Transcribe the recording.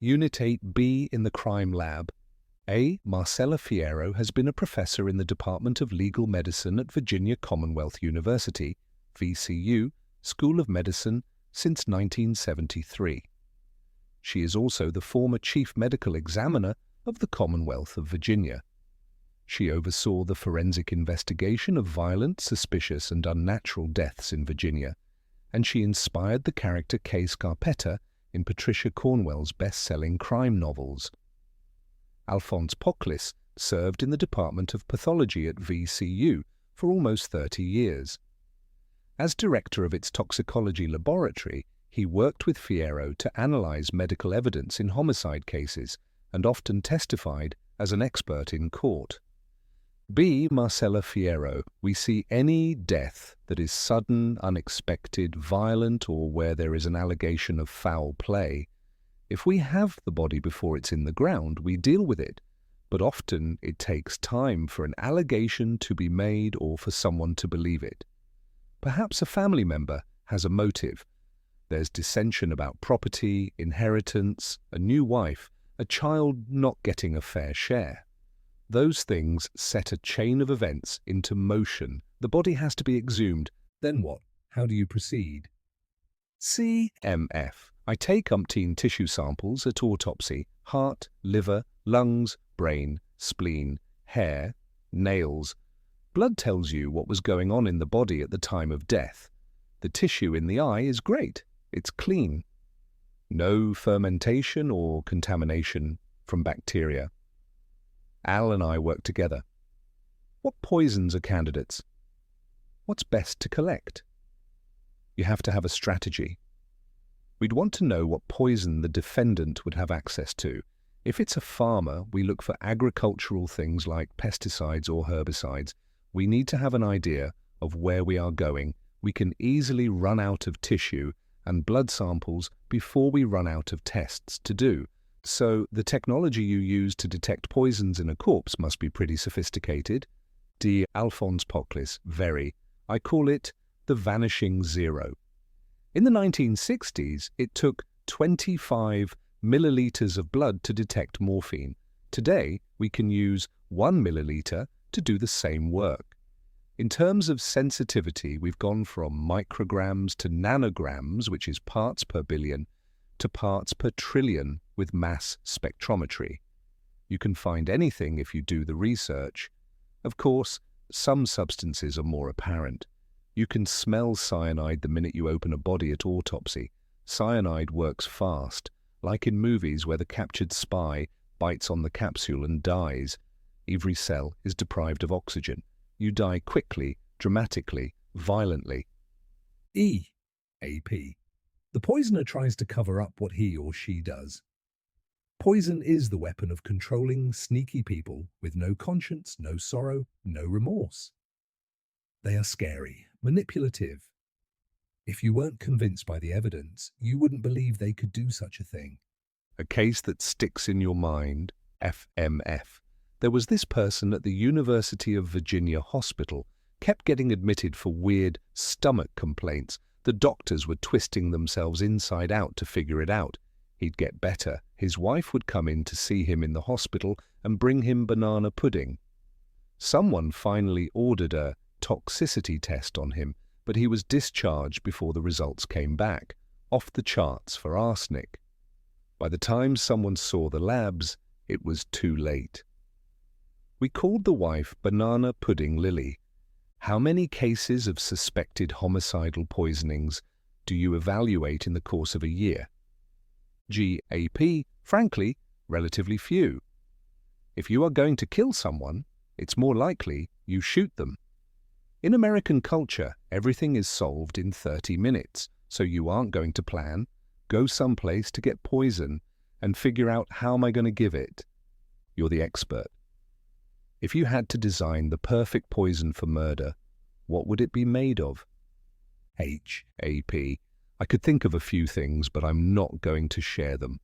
Unit 8B in the crime lab. A. Marcella Fierro has been a professor in the Department of Legal Medicine at Virginia Commonwealth University, VCU, School of Medicine, since 1973. She is also the former Chief Medical Examiner of the Commonwealth of Virginia. She oversaw the forensic investigation of violent, suspicious, and unnatural deaths in Virginia, and she inspired the character Kay Scarpetta in Patricia Cornwell's best-selling crime novels. Alphonse Poclis served in the Department of Pathology at VCU for almost 30 years. As director of its toxicology laboratory, he worked with Fierro to analyze medical evidence in homicide cases and often testified as an expert in court. B. Marcella Fierro, we see any death that is sudden, unexpected, violent, or where there is an allegation of foul play. If we have the body before it's in the ground, we deal with it, but often it takes time for an allegation to be made or for someone to believe it. Perhaps a family member has a motive. There's dissension about property, inheritance, a new wife, a child not getting a fair share. Those things set a chain of events into motion. The body has to be exhumed. Then what? How do you proceed? CMF. I take umpteen tissue samples at autopsy: heart, liver, lungs, brain, spleen, hair, nails. Blood tells you what was going on in the body at the time of death. The tissue in the eye is great. It's clean. No fermentation or contamination from bacteria. Al and I work together. What poisons are candidates? What's best to collect? You have to have a strategy. We'd want to know what poison the defendant would have access to. If it's a farmer, we look for agricultural things like pesticides or herbicides. We need to have an idea of where we are going. We can easily run out of tissue and blood samples before we run out of tests to do. So the technology you use to detect poisons in a corpse must be pretty sophisticated. D. Alphonse Poclis, very. I call it the vanishing zero. In the 1960s, it took 25 milliliters of blood to detect morphine. Today, we can use 1 milliliter to do the same work. In terms of sensitivity, we've gone from micrograms to nanograms, which is parts per billion, to parts per trillion with mass spectrometry. You can find anything if you do the research. Of course, some substances are more apparent. You can smell cyanide the minute you open a body at autopsy. Cyanide works fast, like in movies where the captured spy bites on the capsule and dies. Every cell is deprived of oxygen. You die quickly, dramatically, violently. EAP. The poisoner tries to cover up what he or she does. Poison is the weapon of controlling sneaky people with no conscience, no sorrow, no remorse. They are scary, manipulative. If you weren't convinced by the evidence, you wouldn't believe they could do such a thing. A case that sticks in your mind, FMF. There was this person at the University of Virginia Hospital, kept getting admitted for weird stomach complaints. The doctors were twisting themselves inside out to figure it out. He'd get better. His wife would come in to see him in the hospital and bring him banana pudding. Someone finally ordered a toxicity test on him, but he was discharged before the results came back, off the charts for arsenic. By the time someone saw the labs, it was too late. We called the wife Banana Pudding Lily. How many cases of suspected homicidal poisonings do you evaluate in the course of a year? GAP, frankly, relatively few. If you are going to kill someone, it's more likely you shoot them. In American culture, everything is solved in 30 minutes, so you aren't going to plan, go someplace to get poison, and figure out how am I going to give it. You're the expert. If you had to design the perfect poison for murder, what would it be made of? HAP. I could think of a few things, but I'm not going to share them.